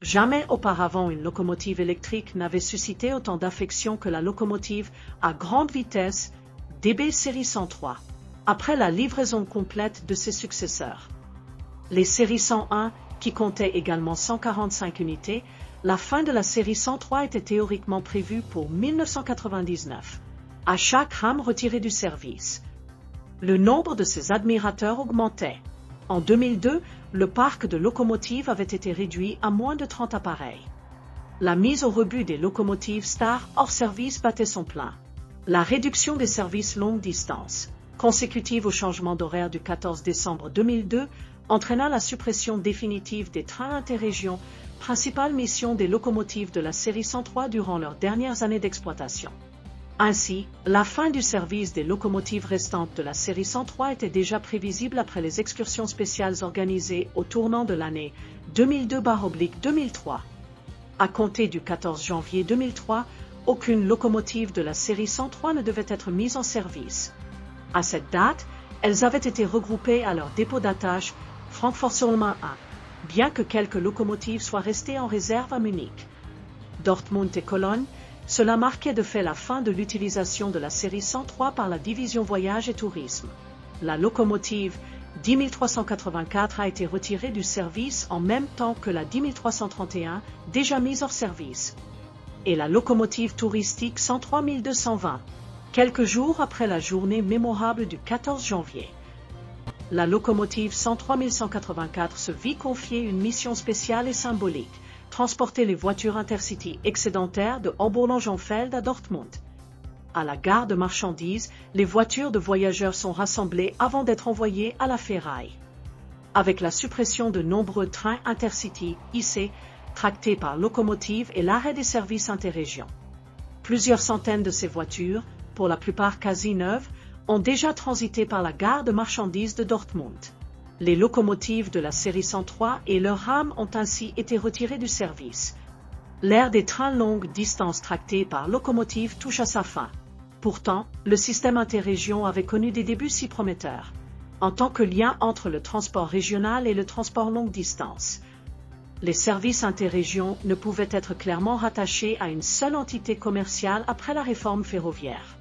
Jamais auparavant une locomotive électrique n'avait suscité autant d'affection que la locomotive à grande vitesse DB série 103, après la livraison complète de ses successeurs. Les séries 101, qui comptaient également 145 unités, la fin de la série 103 était théoriquement prévue pour 1999, à chaque rame retirée du service. Le nombre de ses admirateurs augmentait. En 2002, le parc de locomotives avait été réduit à moins de 30 appareils. La mise au rebut des locomotives Star hors service battait son plein. La réduction des services longue distance, consécutive au changement d'horaire du 14 décembre 2002, entraîna la suppression définitive des trains interrégions, principale mission des locomotives de la série 103 durant leurs dernières années d'exploitation. Ainsi, la fin du service des locomotives restantes de la série 103 était déjà prévisible après les excursions spéciales organisées au tournant de l'année 2002/2003. À compter du 14 janvier 2003, aucune locomotive de la série 103 ne devait être mise en service. À cette date, elles avaient été regroupées à leur dépôt d'attache Francfort-sur-le-Main 1, bien que quelques locomotives soient restées en réserve à Munich, Dortmund et Cologne. Cela marquait de fait la fin de l'utilisation de la série 103 par la division Voyage et Tourisme. La locomotive 10384 a été retirée du service en même temps que la 10331, déjà mise hors service, et la locomotive touristique 103220, quelques jours après la journée mémorable du 14 janvier. La locomotive 103184 se vit confier une mission spéciale et symbolique: transporter les voitures intercity excédentaires de Hambourg-Langenfeld à Dortmund. À la gare de marchandises, les voitures de voyageurs sont rassemblées avant d'être envoyées à la ferraille. Avec la suppression de nombreux trains intercity IC, tractés par locomotive et l'arrêt des services interrégions, plusieurs centaines de ces voitures, pour la plupart quasi neuves, ont déjà transité par la gare de marchandises de Dortmund. Les locomotives de la série 103 et leurs rames ont ainsi été retirées du service. L'ère des trains longue distance tractés par locomotive touche à sa fin. Pourtant, le système interrégion avait connu des débuts si prometteurs, en tant que lien entre le transport régional et le transport longue distance. Les services interrégions ne pouvaient être clairement rattachés à une seule entité commerciale après la réforme ferroviaire.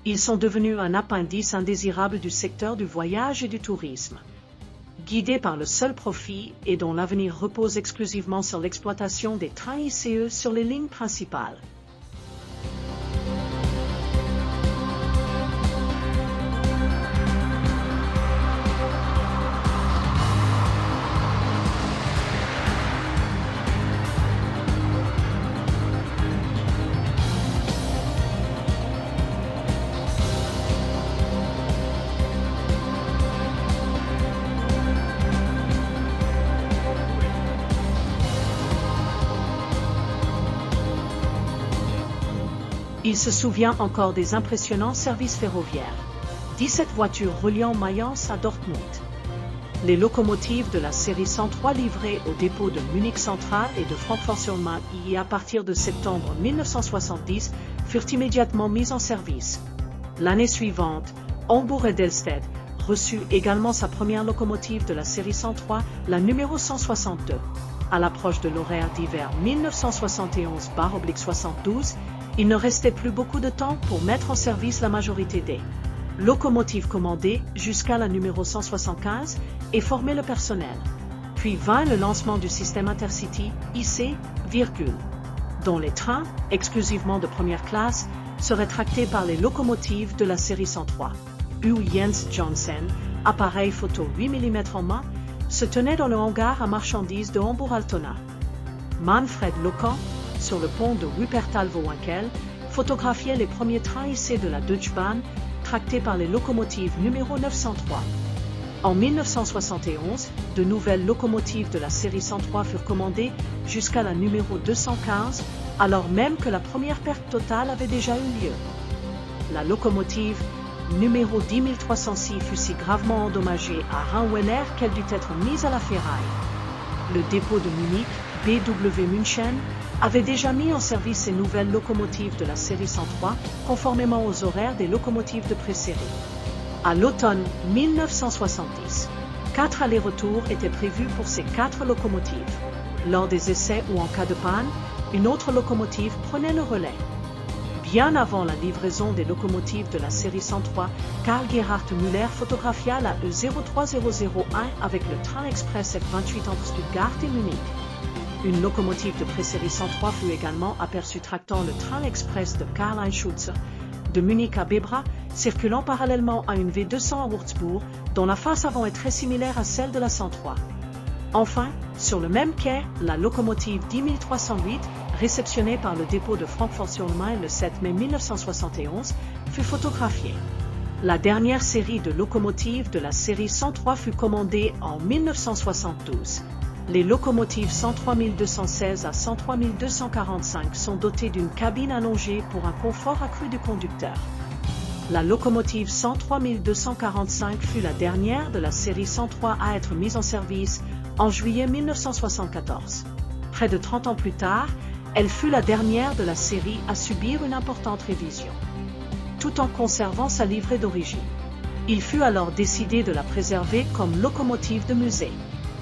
Ils sont devenus un appendice indésirable du secteur du voyage et du tourisme, guidés par le seul profit et dont l'avenir repose exclusivement sur l'exploitation des trains ICE sur les lignes principales. Il se souvient encore des impressionnants services ferroviaires. 17 voitures reliant Mayence à Dortmund. Les locomotives de la série 103 livrées au dépôt de Munich Central et de Francfort-sur-le-Main à partir de septembre 1970 furent immédiatement mises en service. L'année suivante, Hambourg-Edelstedt reçut également sa première locomotive de la série 103, la numéro 162. À l'approche de l'horaire d'hiver 1971/72, il ne restait plus beaucoup de temps pour mettre en service la majorité des locomotives commandées jusqu'à la numéro 175 et former le personnel. Puis vint le lancement du système Intercity IC, dont les trains, exclusivement de première classe, seraient tractés par les locomotives de la série 103. Jens Johnson, appareil photo 8 mm en main, se tenait dans le hangar à marchandises de Hambourg-Altona. Manfred Locan, sur le pont de Wuppertal-Vohwinkel, photographiait les premiers trains IC de la Deutsche Bahn, tractés par les locomotives numéro 903. En 1971, de nouvelles locomotives de la série 103 furent commandées jusqu'à la numéro 215, alors même que la première perte totale avait déjà eu lieu. La locomotive numéro 10306 fut si gravement endommagée à Rheinweiler qu'elle dut être mise à la ferraille. Le dépôt de Munich, BW München, avait déjà mis en service ces nouvelles locomotives de la série 103, conformément aux horaires des locomotives de pré-série. À l'automne 1970, 4 allers-retours étaient prévus pour ces 4 locomotives. Lors des essais ou en cas de panne, une autre locomotive prenait le relais. Bien avant la livraison des locomotives de la série 103, Karl Gerhard Müller photographia la E03001 avec le train express F28 entre Stuttgart et Munich. Une locomotive de pré-série 103 fut également aperçue tractant le train express de Karl-Heinz Schulze, de Munich à Bebra, circulant parallèlement à une V200 à Würzburg, dont la face avant est très similaire à celle de la 103. Enfin, sur le même quai, la locomotive 10308, réceptionnée par le dépôt de Francfort-sur-le-Main le 7 mai 1971, fut photographiée. La dernière série de locomotives de la série 103 fut commandée en 1972. Les locomotives 103 216 à 103 245 sont dotées d'une cabine allongée pour un confort accru du conducteur. La locomotive 103 245 fut la dernière de la série 103 à être mise en service en juillet 1974. Près de 30 ans plus tard, elle fut la dernière de la série à subir une importante révision, tout en conservant sa livrée d'origine. Il fut alors décidé de la préserver comme locomotive de musée.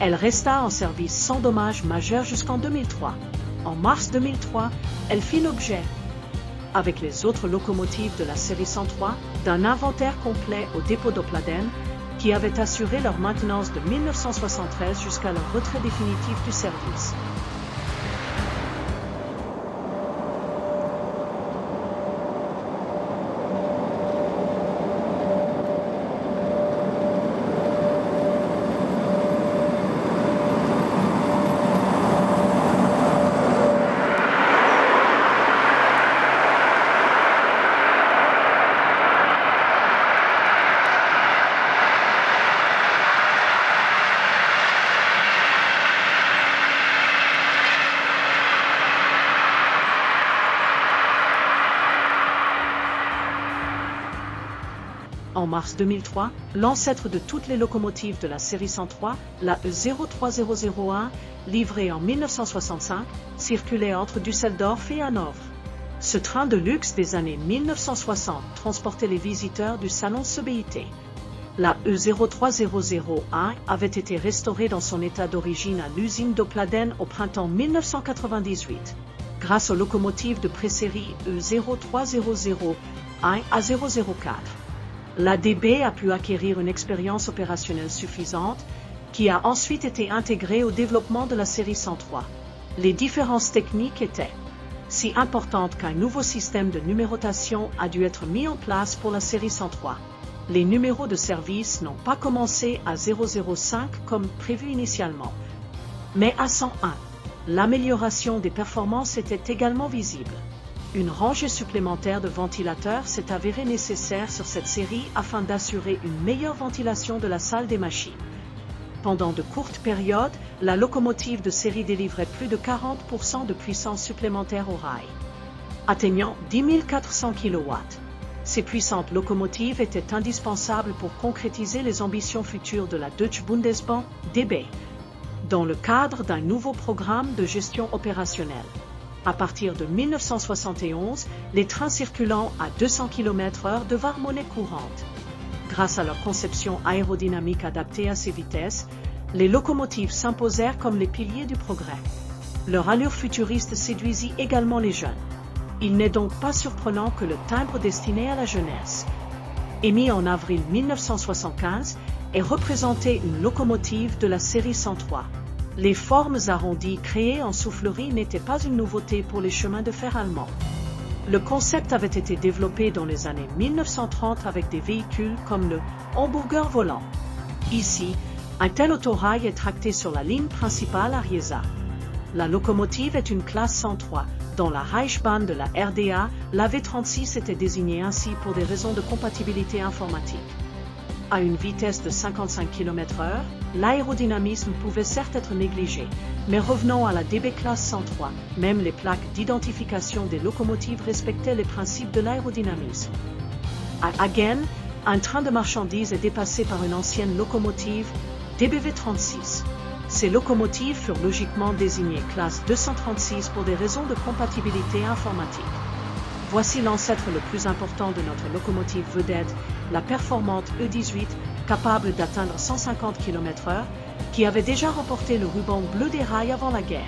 Elle resta en service sans dommages majeurs jusqu'en 2003. En mars 2003, elle fit l'objet, avec les autres locomotives de la série 103, d'un inventaire complet au dépôt d'Opladen, qui avait assuré leur maintenance de 1973 jusqu'à leur retrait définitif du service. En mars 2003, l'ancêtre de toutes les locomotives de la série 103, la E03001, livrée en 1965, circulait entre Düsseldorf et Hanovre. Ce train de luxe des années 1960 transportait les visiteurs du salon CBIT. La E03001 avait été restaurée dans son état d'origine à l'usine d'Opladen au printemps 1998, grâce aux locomotives de pré-série E03001 à 004. L'ADB a pu acquérir une expérience opérationnelle suffisante, qui a ensuite été intégrée au développement de la série 103. Les différences techniques étaient si importantes qu'un nouveau système de numérotation a dû être mis en place pour la série 103. Les numéros de service n'ont pas commencé à 005 comme prévu initialement, mais à 101. L'amélioration des performances était également visible. Une rangée supplémentaire de ventilateurs s'est avérée nécessaire sur cette série afin d'assurer une meilleure ventilation de la salle des machines. Pendant de courtes périodes, la locomotive de série délivrait plus de 40% de puissance supplémentaire au rail, atteignant 10 400 kW. Ces puissantes locomotives étaient indispensables pour concrétiser les ambitions futures de la Deutsche Bundesbahn, DB, dans le cadre d'un nouveau programme de gestion opérationnelle. À partir de 1971, les trains circulant à 200 km/h devinrent monnaie courante. Grâce à leur conception aérodynamique adaptée à ces vitesses, les locomotives s'imposèrent comme les piliers du progrès. Leur allure futuriste séduisit également les jeunes. Il n'est donc pas surprenant que le timbre destiné à la jeunesse, émis en avril 1975, ait représenté une locomotive de la série 103. Les formes arrondies créées en soufflerie n'étaient pas une nouveauté pour les chemins de fer allemands. Le concept avait été développé dans les années 1930 avec des véhicules comme le Hamburger volant. Ici, un tel autorail est tracté sur la ligne principale à Riesa. La locomotive est une classe 103. Dans la Reichsbahn de la RDA, la V36 était désignée ainsi pour des raisons de compatibilité informatique. À une vitesse de 55 km/h, l'aérodynamisme pouvait certes être négligé, mais revenons à la DB classe 103, même les plaques d'identification des locomotives respectaient les principes de l'aérodynamisme. À Hagen, un train de marchandises est dépassé par une ancienne locomotive DBV36. Ces locomotives furent logiquement désignées classe 236 pour des raisons de compatibilité informatique. Voici l'ancêtre le plus important de notre locomotive vedette, la performante E18, capable d'atteindre 150 km/h, qui avait déjà remporté le ruban bleu des rails avant la guerre.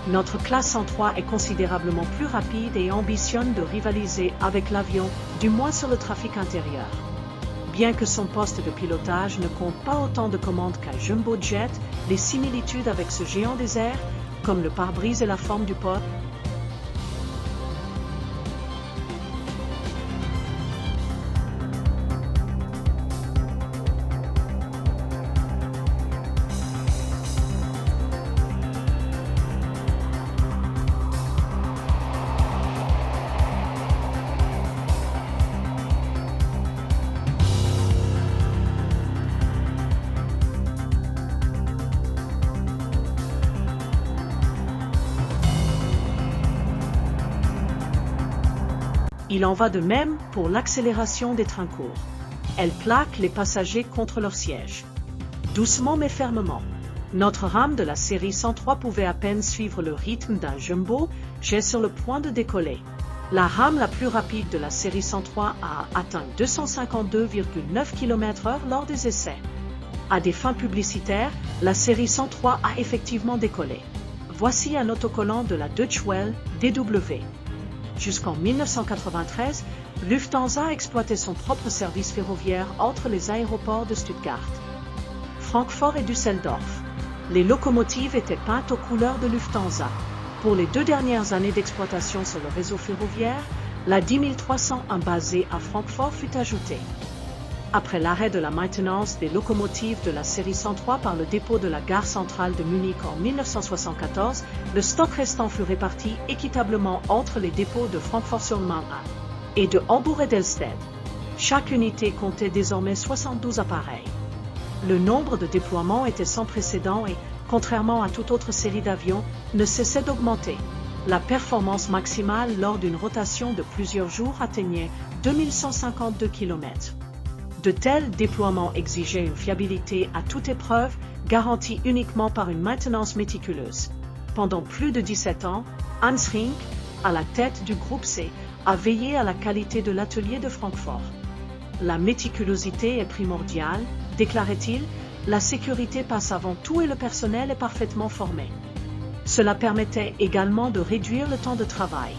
Notre classe 103 est considérablement plus rapide et ambitionne de rivaliser avec l'avion, du moins sur le trafic intérieur. Bien que son poste de pilotage ne compte pas autant de commandes qu'un jumbo jet, les similitudes avec ce géant des airs, comme le pare-brise et la forme du pot, il en va de même pour l'accélération des trains courts. Elle plaque les passagers contre leur siège. Doucement mais fermement. Notre rame de la série 103 pouvait à peine suivre le rythme d'un jumbo jet sur le point de décoller. La rame la plus rapide de la série 103 a atteint 252,9 km/h lors des essais. À des fins publicitaires, la série 103 a effectivement décollé. Voici un autocollant de la Deutsche Welle, DW. Jusqu'en 1993, Lufthansa exploitait son propre service ferroviaire entre les aéroports de Stuttgart, Francfort et Düsseldorf. Les locomotives étaient peintes aux couleurs de Lufthansa. Pour les 2 dernières années d'exploitation sur le réseau ferroviaire, la 10301 basée à Francfort fut ajoutée. Après l'arrêt de la maintenance des locomotives de la série 103 par le dépôt de la gare centrale de Munich en 1974, le stock restant fut réparti équitablement entre les dépôts de Francfort-sur-le-Main et de Hambourg-Edelstede. Chaque unité comptait désormais 72 appareils. Le nombre de déploiements était sans précédent et, contrairement à toute autre série d'avions, ne cessait d'augmenter. La performance maximale lors d'une rotation de plusieurs jours atteignait 2152 km. De tels déploiements exigeaient une fiabilité à toute épreuve, garantie uniquement par une maintenance méticuleuse. Pendant plus de 17 ans, Hans Rinck, à la tête du groupe C, a veillé à la qualité de l'atelier de Francfort. La méticulosité est primordiale, déclarait-il, la sécurité passe avant tout et le personnel est parfaitement formé. Cela permettait également de réduire le temps de travail.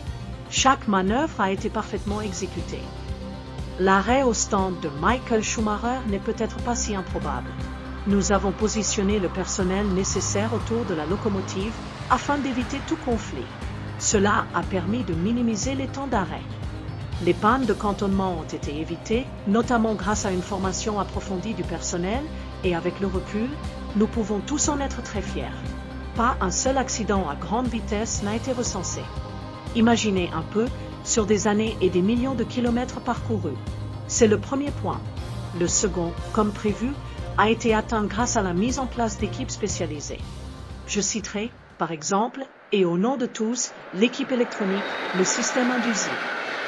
Chaque manœuvre a été parfaitement exécutée. L'arrêt au stand de Michael Schumacher n'est peut-être pas si improbable. Nous avons positionné le personnel nécessaire autour de la locomotive afin d'éviter tout conflit. Cela a permis de minimiser les temps d'arrêt. Les pannes de cantonnement ont été évitées, notamment grâce à une formation approfondie du personnel, et avec le recul, nous pouvons tous en être très fiers. Pas un seul accident à grande vitesse n'a été recensé. Imaginez un peu, sur des années et des millions de kilomètres parcourus. C'est le premier point. Le second, comme prévu, a été atteint grâce à la mise en place d'équipes spécialisées. Je citerai, par exemple, et au nom de tous, l'équipe électronique, le système indusi.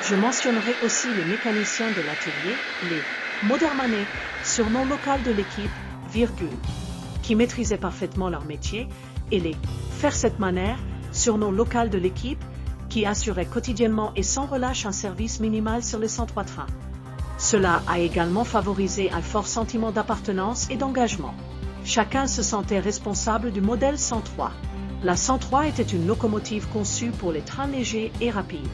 Je mentionnerai aussi les mécaniciens de l'atelier, les Modermanés, surnom local de l'équipe, qui maîtrisaient parfaitement leur métier, et les Faire cette manière, surnom local de l'équipe, qui assurait quotidiennement et sans relâche un service minimal sur les 103 trains. Cela a également favorisé un fort sentiment d'appartenance et d'engagement. Chacun se sentait responsable du modèle 103. La 103 était une locomotive conçue pour les trains légers et rapides.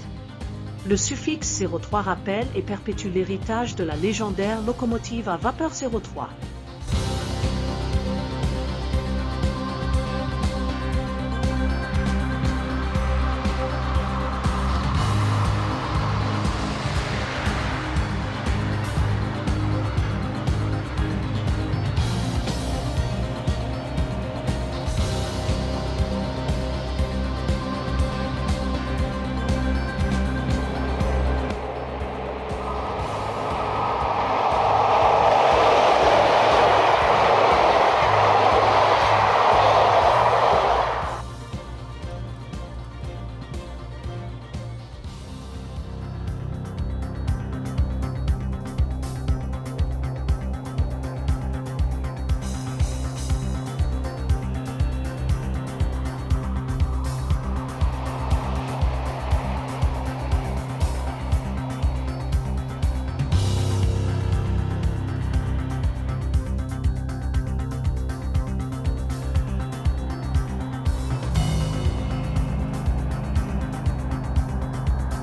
Le suffixe 03 rappelle et perpétue l'héritage de la légendaire locomotive à vapeur 03.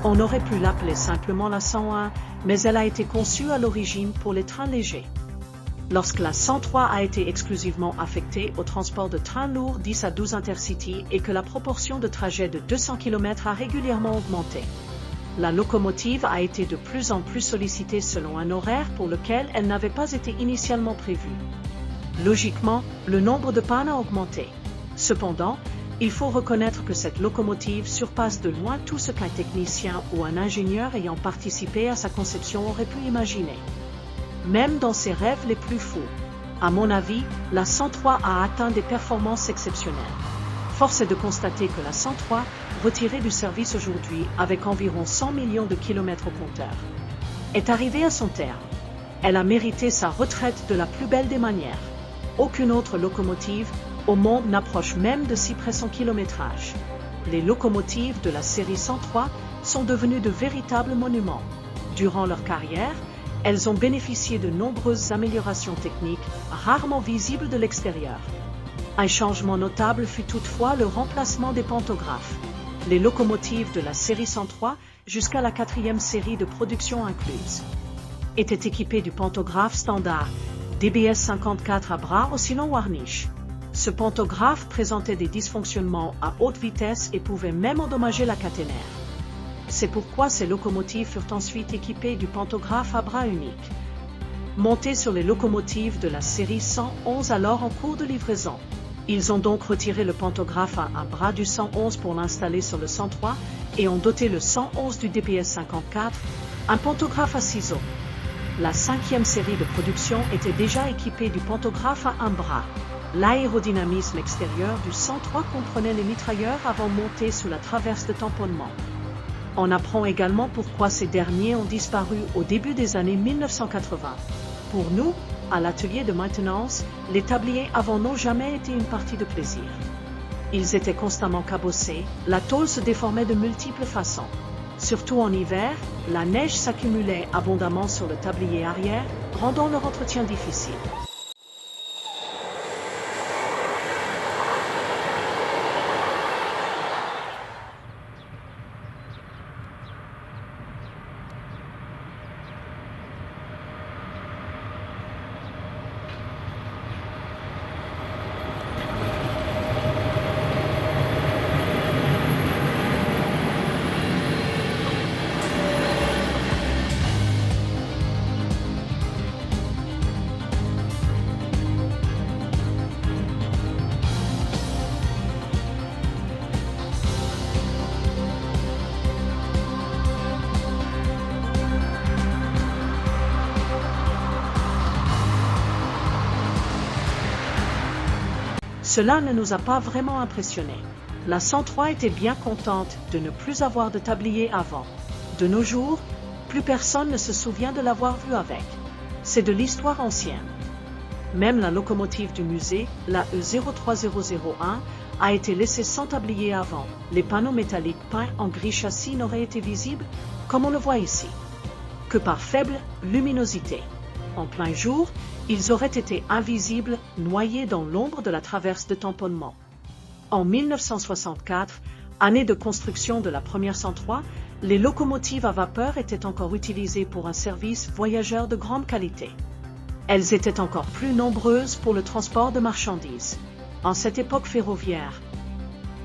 On aurait pu l'appeler simplement la 101, mais elle a été conçue à l'origine pour les trains légers. Lorsque la 103 a été exclusivement affectée au transport de trains lourds 10 à 12 Intercity et que la proportion de trajets de 200 km a régulièrement augmenté, la locomotive a été de plus en plus sollicitée selon un horaire pour lequel elle n'avait pas été initialement prévue. Logiquement, le nombre de pannes a augmenté. Cependant, il faut reconnaître que cette locomotive surpasse de loin tout ce qu'un technicien ou un ingénieur ayant participé à sa conception aurait pu imaginer. Même dans ses rêves les plus fous. À mon avis, la 103 a atteint des performances exceptionnelles. Force est de constater que la 103, retirée du service aujourd'hui avec environ 100 millions de kilomètres au compteur, est arrivée à son terme. Elle a mérité sa retraite de la plus belle des manières. Aucune autre locomotive au monde n'approche même de si près son kilométrage. Les locomotives de la série 103 sont devenues de véritables monuments. Durant leur carrière, elles ont bénéficié de nombreuses améliorations techniques, rarement visibles de l'extérieur. Un changement notable fut toutefois le remplacement des pantographes. Les locomotives de la série 103, jusqu'à la 4e série de production incluse, étaient équipées du pantographe standard DBS 54 à bras oscillant Warnish. Ce pantographe présentait des dysfonctionnements à haute vitesse et pouvait même endommager la caténaire. C'est pourquoi ces locomotives furent ensuite équipées du pantographe à bras unique. Montés sur les locomotives de la série 111 alors en cours de livraison, ils ont donc retiré le pantographe à un bras du 111 pour l'installer sur le 103 et ont doté le 111 du DBS 54, un pantographe à ciseaux. La 5e série de production était déjà équipée du pantographe à un bras. L'aérodynamisme extérieur du 103 comprenait les mitrailleurs avant montés sous la traverse de tamponnement. On apprend également pourquoi ces derniers ont disparu au début des années 1980. Pour nous, à l'atelier de maintenance, les tabliers avant n'ont jamais été une partie de plaisir. Ils étaient constamment cabossés, la tôle se déformait de multiples façons. Surtout en hiver, la neige s'accumulait abondamment sur le tablier arrière, rendant leur entretien difficile. Cela ne nous a pas vraiment impressionnés. La 103 était bien contente de ne plus avoir de tablier avant. De nos jours, plus personne ne se souvient de l'avoir vue avec. C'est de l'histoire ancienne. Même la locomotive du musée, la E03001, a été laissée sans tablier avant. Les panneaux métalliques peints en gris châssis n'auraient été visibles, comme on le voit ici, que par faible luminosité. En plein jour, ils auraient été invisibles, noyés dans l'ombre de la traverse de tamponnement. En 1964, année de construction de la première 103, les locomotives à vapeur étaient encore utilisées pour un service voyageur de grande qualité. Elles étaient encore plus nombreuses pour le transport de marchandises. En cette époque ferroviaire,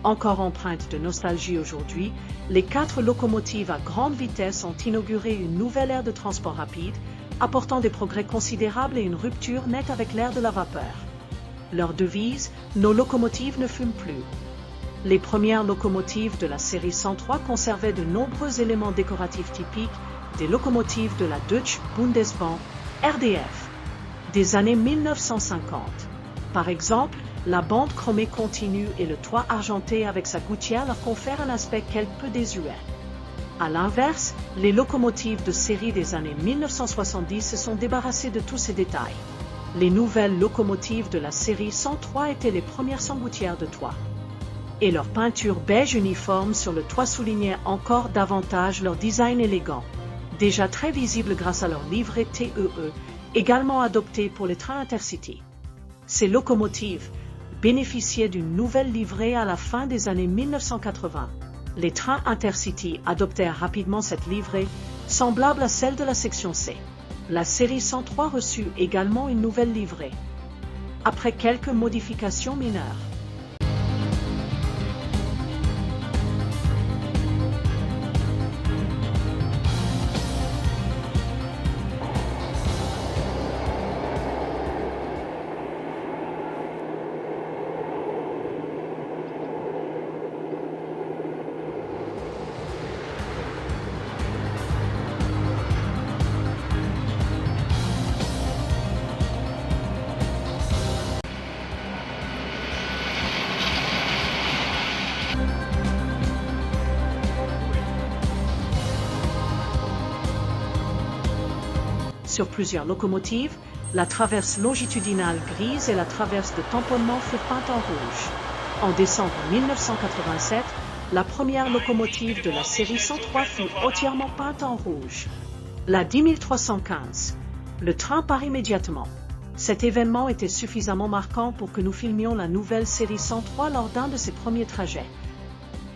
encore empreinte de nostalgie aujourd'hui, les 4 locomotives à grande vitesse ont inauguré une nouvelle ère de transport rapide, apportant des progrès considérables et une rupture nette avec l'ère de la vapeur. Leur devise, nos locomotives ne fument plus. Les premières locomotives de la série 103 conservaient de nombreux éléments décoratifs typiques des locomotives de la Deutsche Bundesbahn, RDF, des années 1950. Par exemple, la bande chromée continue et le toit argenté avec sa gouttière leur confèrent un aspect quelque peu désuet. À l'inverse, les locomotives de série des années 1970 se sont débarrassées de tous ces détails. Les nouvelles locomotives de la série 103 étaient les premières sans gouttière de toit. Et leur peinture beige uniforme sur le toit soulignait encore davantage leur design élégant, déjà très visible grâce à leur livret TEE, également adopté pour les trains Intercity. Ces locomotives bénéficiaient d'une nouvelle livrée à la fin des années 1980. Les trains Intercity adoptèrent rapidement cette livrée, semblable à celle de la section C. La série 103 reçut également une nouvelle livrée, après quelques modifications mineures. Sur plusieurs locomotives, la traverse longitudinale grise et la traverse de tamponnement furent peintes en rouge. En décembre 1987, la première locomotive de la série 103 fut entièrement peinte en rouge. La 10315. Le train part immédiatement. Cet événement était suffisamment marquant pour que nous filmions la nouvelle série 103 lors d'un de ses premiers trajets.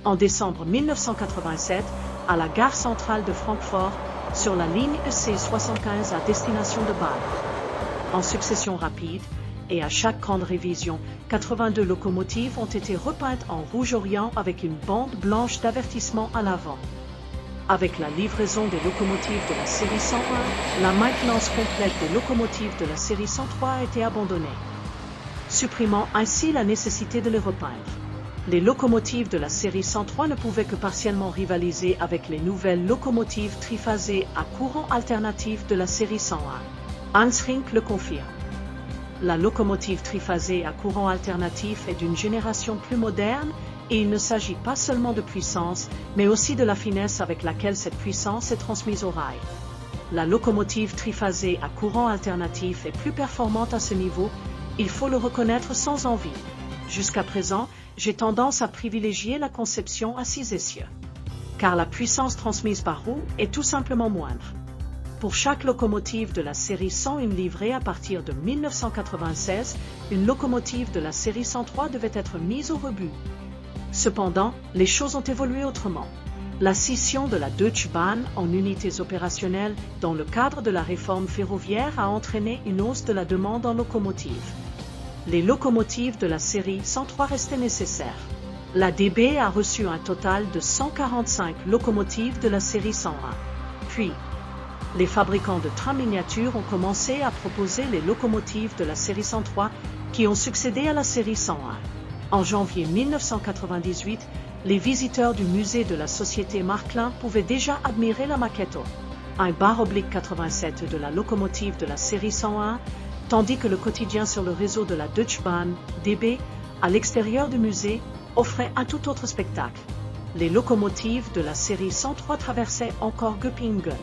En décembre 1987, à la gare centrale de Francfort, sur la ligne EC75 à destination de Bâle. En succession rapide, et à chaque grande révision, 82 locomotives ont été repeintes en rouge orient avec une bande blanche d'avertissement à l'avant. Avec la livraison des locomotives de la série 101, la maintenance complète des locomotives de la série 103 a été abandonnée, supprimant ainsi la nécessité de les repeindre. Les locomotives de la série 103 ne pouvaient que partiellement rivaliser avec les nouvelles locomotives triphasées à courant alternatif de la série 101. Hans Rink le confirme. La locomotive triphasée à courant alternatif est d'une génération plus moderne et il ne s'agit pas seulement de puissance, mais aussi de la finesse avec laquelle cette puissance est transmise au rail. La locomotive triphasée à courant alternatif est plus performante à ce niveau, il faut le reconnaître sans envie. Jusqu'à présent, j'ai tendance à privilégier la conception à 6 essieux, car la puissance transmise par roue est tout simplement moindre. Pour chaque locomotive de la série 101 livrée à partir de 1996, une locomotive de la série 103 devait être mise au rebut. Cependant, les choses ont évolué autrement. La scission de la Deutsche Bahn en unités opérationnelles dans le cadre de la réforme ferroviaire a entraîné une hausse de la demande en locomotives. Les locomotives de la série 103 restaient nécessaires. La DB a reçu un total de 145 locomotives de la série 101. Puis, les fabricants de trains miniatures ont commencé à proposer les locomotives de la série 103 qui ont succédé à la série 101. En janvier 1998, les visiteurs du musée de la société Marklin pouvaient déjà admirer la maquette un bar-87 de la locomotive de la série 101, tandis que le quotidien sur le réseau de la Deutsche Bahn, DB, à l'extérieur du musée, offrait un tout autre spectacle. Les locomotives de la série 103 traversaient encore Göppingen,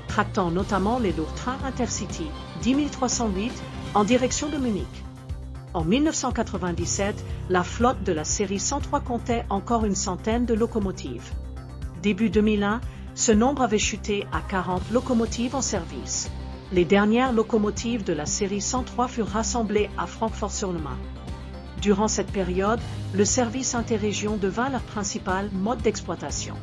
tractant notamment les lourds trains Intercity 10308 en direction de Munich. En 1997, la flotte de la série 103 comptait encore une centaine de locomotives. Début 2001, ce nombre avait chuté à 40 locomotives en service. Les dernières locomotives de la série 103 furent rassemblées à Francfort-sur-le-Main. Durant cette période, le service interrégion devint leur principal mode d'exploitation.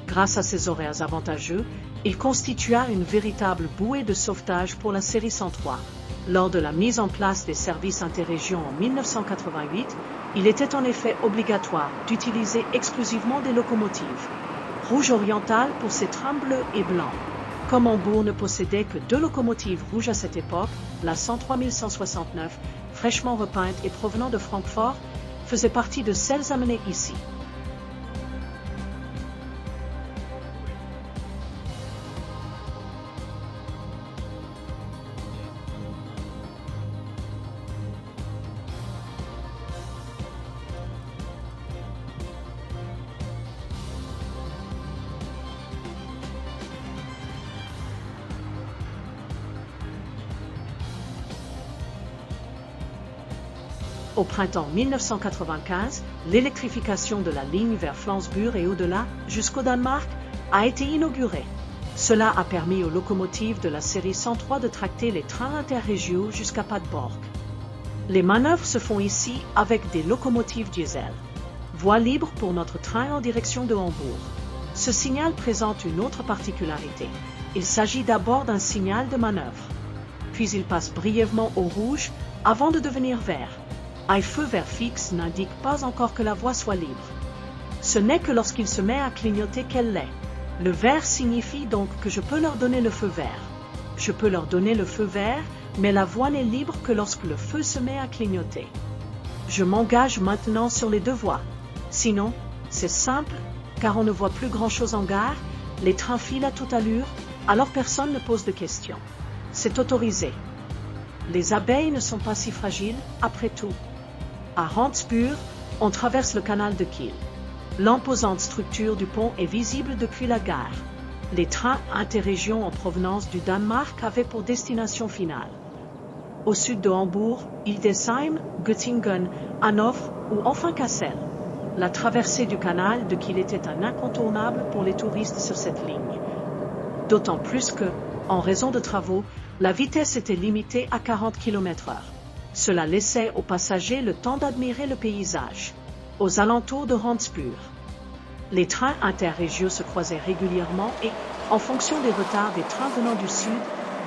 Grâce à ses horaires avantageux, il constitua une véritable bouée de sauvetage pour la série 103. Lors de la mise en place des services interrégions en 1988, il était en effet obligatoire d'utiliser exclusivement des locomotives rouge orientale pour ses trains bleus et blancs. Comme Hambourg ne possédait que 2 locomotives rouges à cette époque, la 103169, fraîchement repeinte et provenant de Francfort, faisait partie de celles amenées ici. Au printemps 1995, l'électrification de la ligne vers Flensburg et au-delà, jusqu'au Danemark, a été inaugurée. Cela a permis aux locomotives de la série 103 de tracter les trains interrégiaux jusqu'à Paderborn. Les manœuvres se font ici avec des locomotives diesel. Voie libre pour notre train en direction de Hambourg. Ce signal présente une autre particularité. Il s'agit d'abord d'un signal de manœuvre. Puis il passe brièvement au rouge avant de devenir vert. Un feu vert fixe n'indique pas encore que la voie soit libre. Ce n'est que lorsqu'il se met à clignoter qu'elle l'est. Le vert signifie donc que je peux leur donner le feu vert. Je peux leur donner le feu vert, mais la voie n'est libre que lorsque le feu se met à clignoter. Je m'engage maintenant sur les deux voies. Sinon, c'est simple, car on ne voit plus grand-chose en gare, les trains filent à toute allure, alors personne ne pose de questions. C'est autorisé. Les abeilles ne sont pas si fragiles, après tout. À Randsburg, on traverse le canal de Kiel. L'imposante structure du pont est visible depuis la gare. Les trains interrégions en provenance du Danemark avaient pour destination finale. Au sud de Hambourg, Hildesheim, Göttingen, Hanovre ou enfin Kassel. La traversée du canal de Kiel était un incontournable pour les touristes sur cette ligne. D'autant plus que, en raison de travaux, la vitesse était limitée à 40 km/h. Cela laissait aux passagers le temps d'admirer le paysage. Aux alentours de Randsburg, les trains interrégiaux se croisaient régulièrement et, en fonction des retards des trains venant du sud,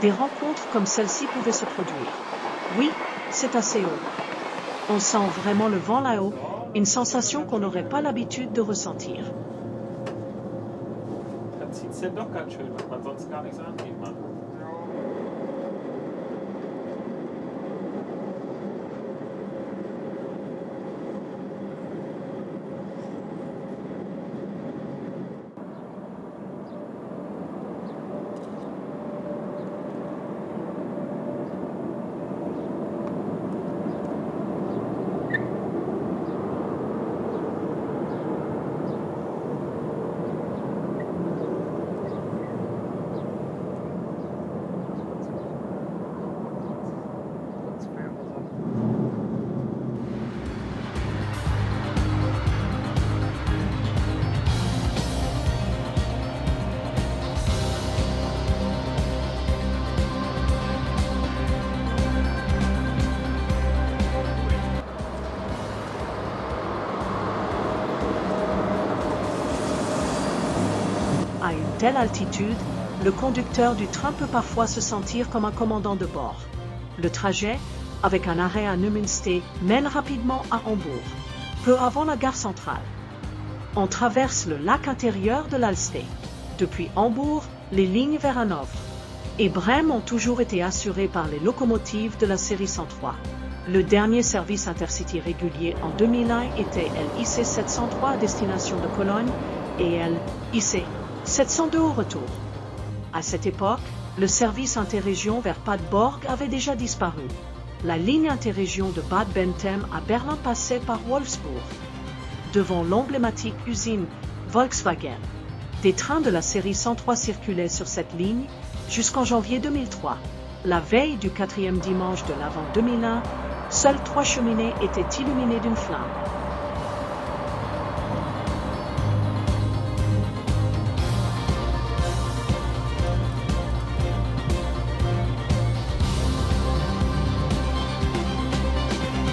des rencontres comme celle-ci pouvaient se produire. Oui, c'est assez haut. On sent vraiment le vent là-haut, une sensation qu'on n'aurait pas l'habitude de ressentir. Das sieht ja doch ganz schön, was man sonst gar nicht so angeht, Mann. À une telle altitude, le conducteur du train peut parfois se sentir comme un commandant de bord. Le trajet, avec un arrêt à Neumünster, mène rapidement à Hambourg, peu avant la gare centrale. On traverse le lac intérieur de l'Alsté. Depuis Hambourg, les lignes vers Hanovre et Brême ont toujours été assurées par les locomotives de la série 103. Le dernier service intercity régulier en 2001 était LIC 703 à destination de Cologne et LIC 702 au retour. À cette époque, le service interrégion vers Paderborn avait déjà disparu. La ligne interrégion de Bad Bentheim à Berlin passait par Wolfsburg, devant l'emblématique usine Volkswagen. Des trains de la série 103 circulaient sur cette ligne jusqu'en janvier 2003. La veille du 4e dimanche de l'Avent 2001, seules 3 cheminées étaient illuminées d'une flamme.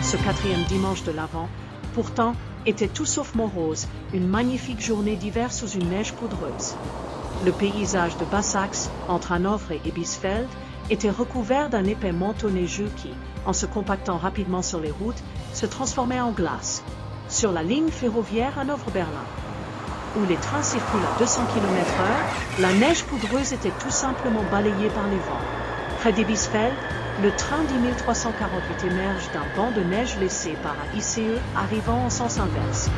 Ce 4e dimanche de l'Avent, pourtant, était tout sauf morose, une magnifique journée d'hiver sous une neige poudreuse. Le paysage de Bassax, entre Hanovre et Biesfeld, était recouvert d'un épais manteau neigeux qui, en se compactant rapidement sur les routes, se transformait en glace. Sur la ligne ferroviaire Hanovre-Berlin, où les trains circulent à 200 km/h, la neige poudreuse était tout simplement balayée par les vents. Près d'Biesfeld, le train 10348 émerge d'un banc de neige laissé par un ICE arrivant en sens inverse.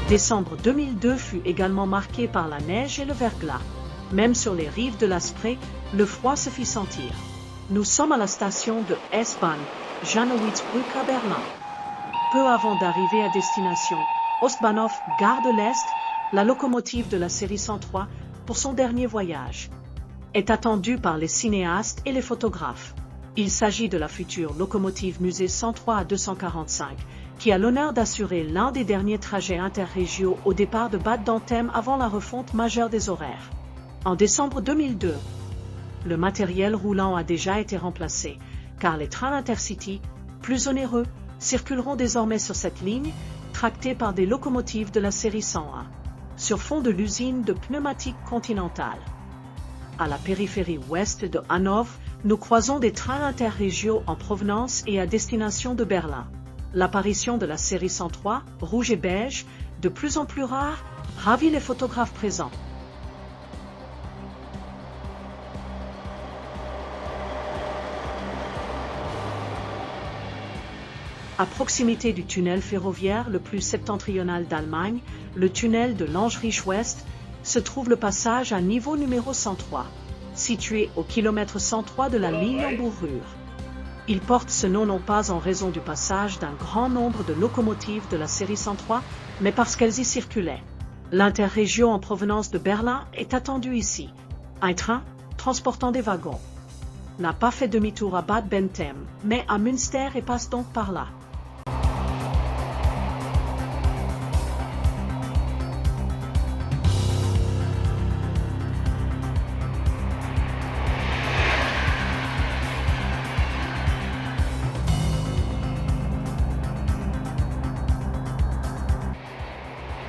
Décembre 2002 fut également marqué par la neige et le verglas. Même sur les rives de la Spree, le froid se fit sentir. Nous sommes à la station de S-Bahn, Janowitz-Brück à Berlin. Peu avant d'arriver à destination, Ostbahnhof, gare de l'Est, la locomotive de la série 103, pour son dernier voyage, est attendue par les cinéastes et les photographes. Il s'agit de la future locomotive Musée 103 à 245, qui a l'honneur d'assurer l'un des derniers trajets interrégiaux au départ de Bad d'Anthem avant la refonte majeure des horaires. En décembre 2002, le matériel roulant a déjà été remplacé, car les trains Intercity, plus onéreux, circuleront désormais sur cette ligne, tractés par des locomotives de la série 101, sur fond de l'usine de pneumatiques Continental. À la périphérie ouest de Hanovre, nous croisons des trains interrégiaux en provenance et à destination de Berlin. L'apparition de la série 103, rouge et beige, de plus en plus rare, ravit les photographes présents. À proximité du tunnel ferroviaire le plus septentrional d'Allemagne, le tunnel de Langerich-Ouest, se trouve le passage à niveau numéro 103, situé au kilomètre 103 de la ligne Hambourg-Ruhr. Il porte ce nom non pas en raison du passage d'un grand nombre de locomotives de la série 103, mais parce qu'elles y circulaient. L'interrégion en provenance de Berlin est attendue ici. Un train, transportant des wagons, n'a pas fait demi-tour à Bad Bentheim, mais à Münster et passe donc par là.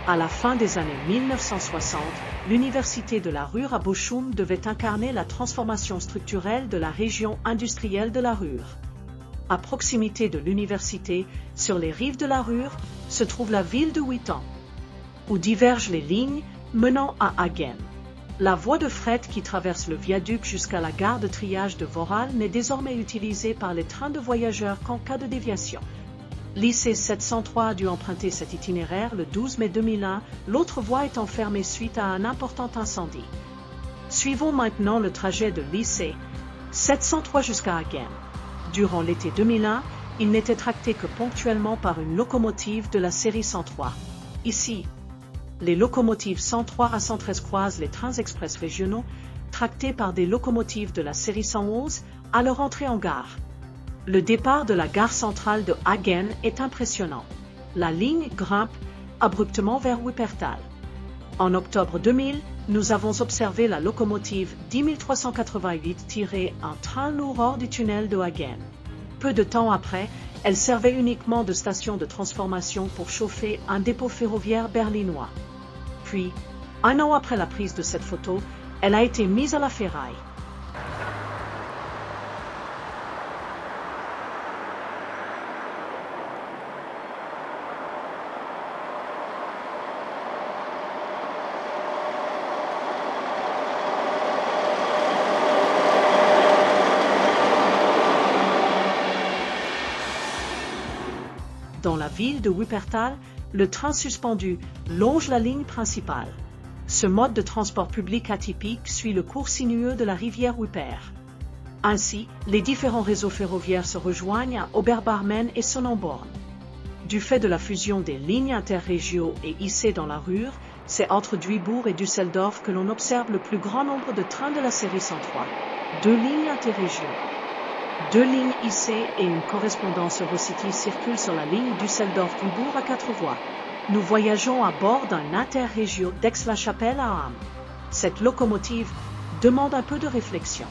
À la fin des années 1960, l'université de la Ruhr à Bochum devait incarner la transformation structurelle de la région industrielle de la Ruhr. À proximité de l'université, sur les rives de la Ruhr, se trouve la ville de Wittan, où divergent les lignes menant à Hagen. La voie de fret qui traverse le viaduc jusqu'à la gare de triage de Voral n'est désormais utilisée par les trains de voyageurs qu'en cas de déviation. L'IC 703 a dû emprunter cet itinéraire le 12 mai 2001, l'autre voie étant fermée suite à un important incendie. Suivons maintenant le trajet de l'IC 703 jusqu'à Hagen. Durant l'été 2001, il n'était tracté que ponctuellement par une locomotive de la série 103. Ici, les locomotives 103 à 113 croisent les trains express régionaux, tractés par des locomotives de la série 111, à leur entrée en gare. Le départ de la gare centrale de Hagen est impressionnant. La ligne grimpe abruptement vers Wuppertal. En octobre 2000, nous avons observé la locomotive 10388 tirer un train lourd hors du tunnel de Hagen. Peu de temps après, elle servait uniquement de station de transformation pour chauffer un dépôt ferroviaire berlinois. Puis, un an après la prise de cette photo, elle a été mise à la ferraille. Dans la ville de Wuppertal, le train suspendu longe la ligne principale. Ce mode de transport public atypique suit le cours sinueux de la rivière Wupper. Ainsi, les différents réseaux ferroviaires se rejoignent à Oberbarmen et Sonnenborn. Du fait de la fusion des lignes interrégiaux et IC dans la Ruhr, c'est entre Duisbourg et Düsseldorf que l'on observe le plus grand nombre de trains de la série 103. 2 lignes interrégiaux, 2 lignes IC et une correspondance Eurocity circulent sur la ligne Düsseldorf-Duisbourg à 4 voies. Nous voyageons à bord d'un interrégio d'Aix-la-Chapelle à Hamm. Cette locomotive demande un peu de réflexion.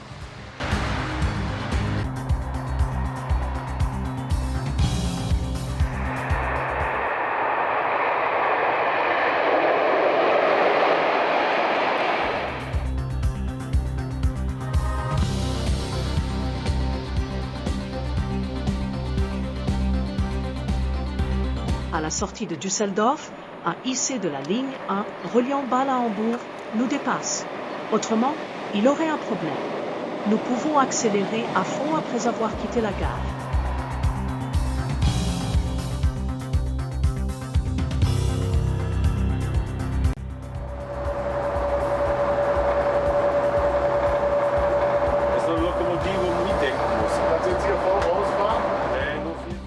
À la sortie de Düsseldorf, un IC de la ligne 1 reliant Bâle à Hambourg nous dépasse. Autrement, il aurait un problème. Nous pouvons accélérer à fond après avoir quitté la gare. Das ist eine Lokomotive um Mietdecken muss. Kannst du jetzt hier voll rausfahren? Nee, nur viel.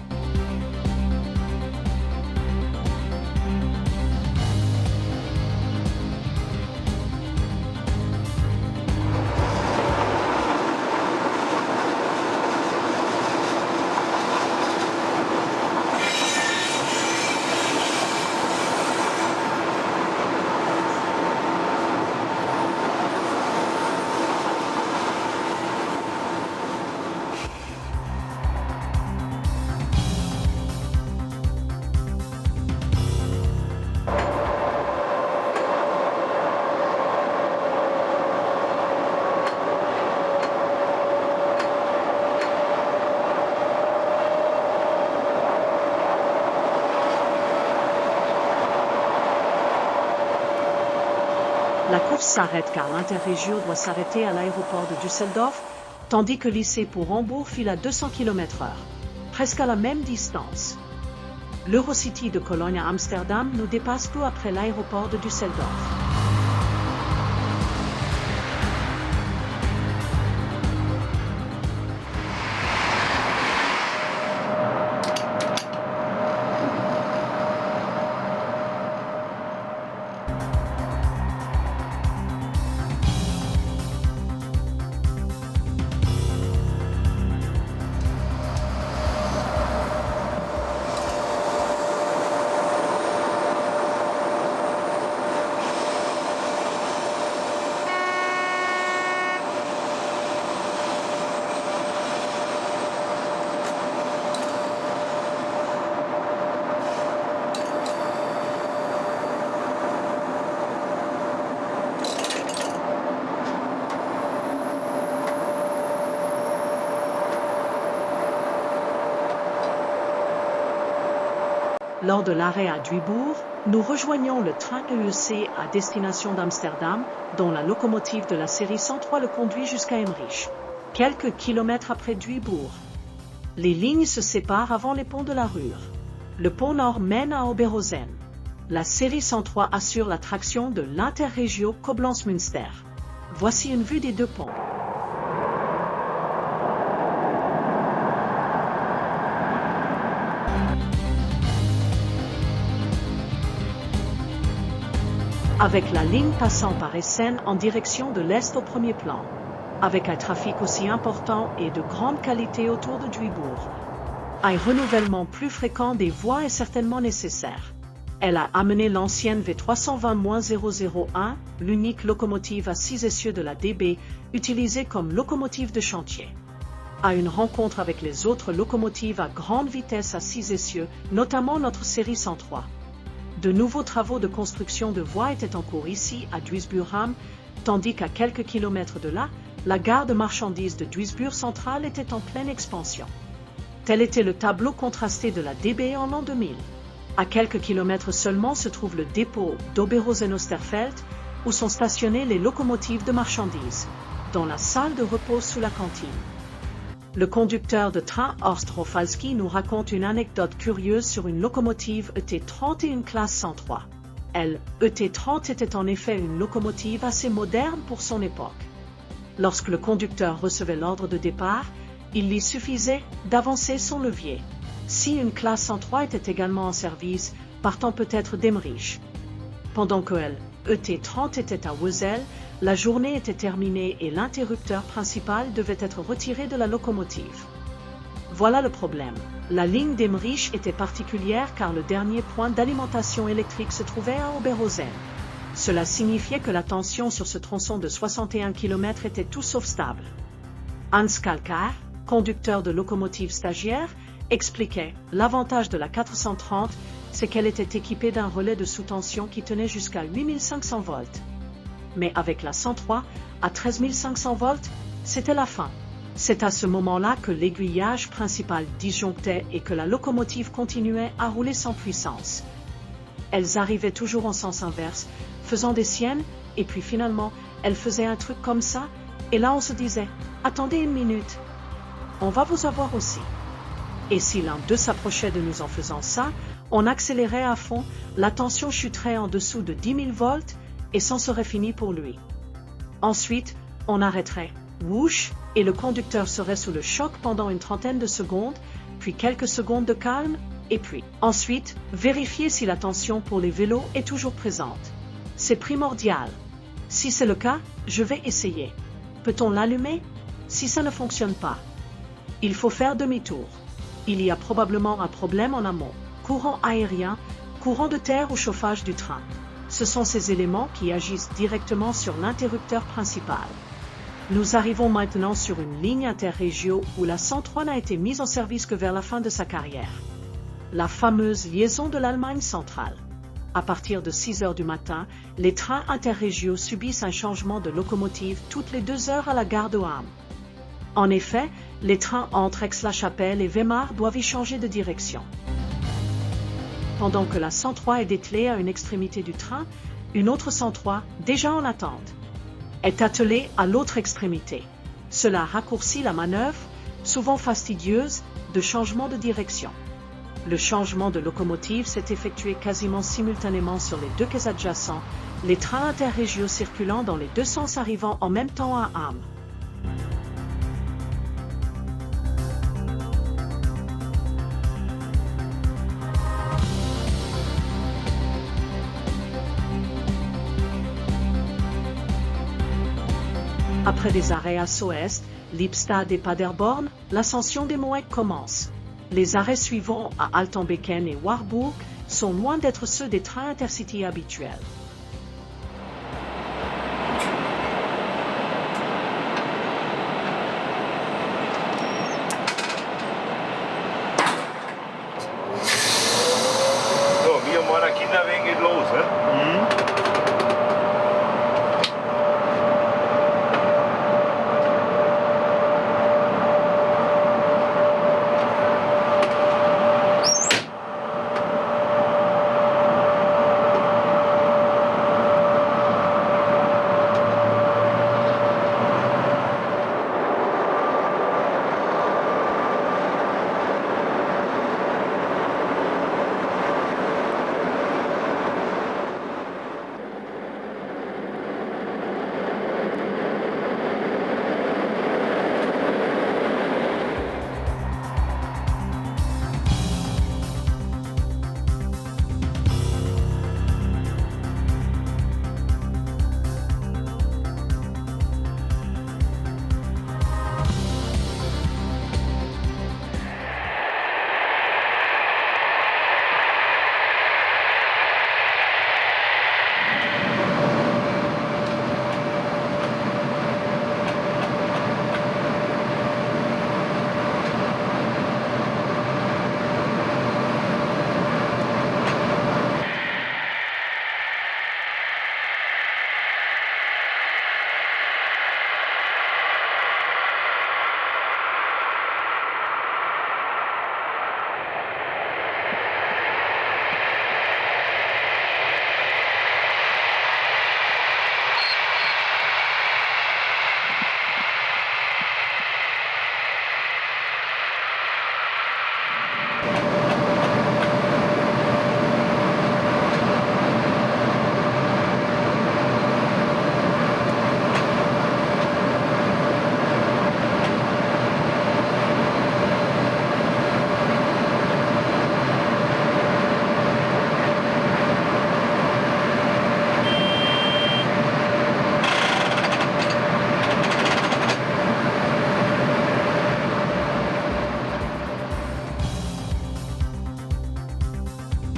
La course s'arrête car l'Interregio doit s'arrêter à l'aéroport de Düsseldorf, tandis que l'IC pour Hambourg file à 200 km/h, presque à la même distance. L'Eurocity de Cologne à Amsterdam nous dépasse peu après l'aéroport de Düsseldorf. Lors de l'arrêt à Duisbourg, nous rejoignons le train EEC à destination d'Amsterdam, dont la locomotive de la série 103 le conduit jusqu'à Emmerich, quelques kilomètres après Duisbourg. Les lignes se séparent avant les ponts de la Ruhr. Le pont nord mène à Oberhausen. La série 103 assure la traction de l'Interregio Koblenz-Münster. Voici une vue des deux ponts. Avec la ligne passant par Essen en direction de l'Est au premier plan. Avec un trafic aussi important et de grande qualité autour de Duisbourg, un renouvellement plus fréquent des voies est certainement nécessaire. Elle a amené l'ancienne V320-001, l'unique locomotive à 6 essieux de la DB, utilisée comme locomotive de chantier, à une rencontre avec les autres locomotives à grande vitesse à 6 essieux, notamment notre série 103. De nouveaux travaux de construction de voies étaient en cours ici, à Duisburg-Ham, tandis qu'à quelques kilomètres de là, la gare de marchandises de Duisburg centrale était en pleine expansion. Tel était le tableau contrasté de la DB en l'an 2000. À quelques kilomètres seulement se trouve le dépôt d'Oberhausen-Osterfeld, où sont stationnées les locomotives de marchandises, dans la salle de repos sous la cantine. Le conducteur de train Horst Rofalski nous raconte une anecdote curieuse sur une locomotive ET30 et une classe 103. Elle, ET30 était en effet une locomotive assez moderne pour son époque. Lorsque le conducteur recevait l'ordre de départ, il lui suffisait d'avancer son levier. Si une classe 103 était également en service, partant peut-être d'Emmerich. Pendant que elle, ET30 était à Wesel, la journée était terminée et l'interrupteur principal devait être retiré de la locomotive. Voilà le problème. La ligne d'Emmerich était particulière car le dernier point d'alimentation électrique se trouvait à Oberhausen. Cela signifiait que la tension sur ce tronçon de 61 km était tout sauf stable. Hans Kalkar, conducteur de locomotive stagiaire, expliquait « L'avantage de la 430, c'est qu'elle était équipée d'un relais de sous-tension qui tenait jusqu'à 8500 volts. Mais avec la 103, à 13500 volts, c'était la fin. C'est à ce moment-là que l'aiguillage principal disjonctait et que la locomotive continuait à rouler sans puissance. Elles arrivaient toujours en sens inverse, faisant des siennes, et puis finalement, elles faisaient un truc comme ça, et là on se disait « Attendez une minute, on va vous avoir aussi ». Et si l'un d'eux s'approchait de nous en faisant ça, on accélérait à fond, la tension chuterait en dessous de 10 000 volts, et c'en serait fini pour lui. Ensuite, on arrêterait, whoosh, et le conducteur serait sous le choc pendant une trentaine de secondes, puis quelques secondes de calme, et puis, ensuite, vérifier si la tension pour les vélos est toujours présente. C'est primordial. Si c'est le cas, je vais essayer. Peut-on l'allumer? Si ça ne fonctionne pas, il faut faire demi-tour. Il y a probablement un problème en amont. Courant aérien, courant de terre ou chauffage du train. Ce sont ces éléments qui agissent directement sur l'interrupteur principal. Nous arrivons maintenant sur une ligne interrégio où la 103 n'a été mise en service que vers la fin de sa carrière. La fameuse liaison de l'Allemagne centrale. À partir de 6 heures du matin, les trains interrégiaux subissent un changement de locomotive toutes les 2 heures à la gare de Ham. En effet, les trains entre Aix-la-Chapelle et Weimar doivent y changer de direction. Pendant que la 103 est dételée à une extrémité du train, une autre 103, déjà en attente, est attelée à l'autre extrémité. Cela raccourcit la manœuvre, souvent fastidieuse, de changement de direction. Le changement de locomotive s'est effectué quasiment simultanément sur les deux quais adjacents, les trains interrégiaux circulant dans les deux sens arrivant en même temps à Ham. Après des arrêts à Soest, Lippstadt et Paderborn, l'ascension des Moët commence. Les arrêts suivants à Altenbeken et Warburg sont loin d'être ceux des trains intercity habituels. So, wir meiner Kinderwegen geht los, ne?